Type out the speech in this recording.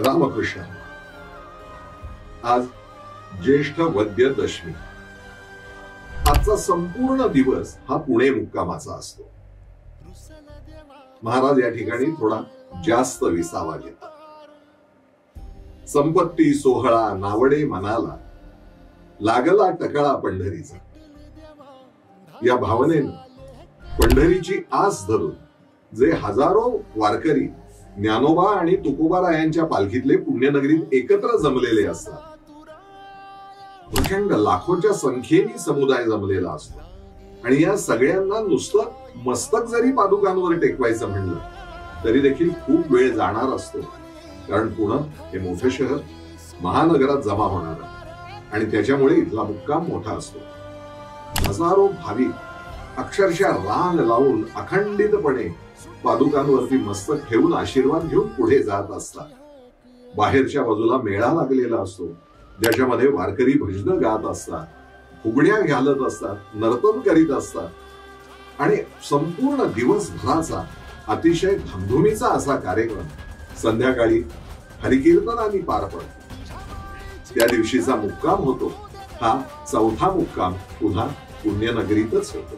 रामकृष्ण. आज ज्येष्ठ वद्य दशमी. आजचा संपूर्ण दिवस हा पुणे मुक्कामाचा असतो. महाराज या ठिकाणी थोडा जास्त विसावा घेतात. संपत्ती सोहळा नावडे मनाला, लागला टकळा पंढरीचा. या भावनेनं पंढरीची आस धरून जे हजारो वारकरी ज्ञानोबा आणि तुकोबारायांच्या पालखीतले पुण्यनगरीत एकत्र जमलेले असतात. प्रचंड लाखोच्या संख्येने समुदाय जमलेला असतो आणि या सगळ्यांना नुसतं मस्तक जरी पादुकांवर टेकवायचं म्हणलं तरी देखील खूप वेळ जाणार असतो. कारण पुणे हे मोठं शहर महानगरात जमा होणार आणि त्याच्यामुळे इथला मुक्काम मोठा असतो. हजारो भाविक अक्षरशः रांग लावून अखंडितपणे पादुकांवरती मस्तक ठेवून आशीर्वाद घेऊन पुढे जात असतात. बाहेरच्या बाजूला मेळा लागलेला असतो ज्याच्यामध्ये वारकरी भजनं गात असतात, फुगड्या घालत असतात, नर्तन करीत असतात आणि संपूर्ण दिवसभराचा अतिशय धामधुमीचा असा कार्यक्रम संध्याकाळी हरिकीर्तनाने पार पडतो. त्या दिवशीचा मुक्काम होतो हा चौथा मुक्काम पुन्हा पुण्यनगरीतच होतो.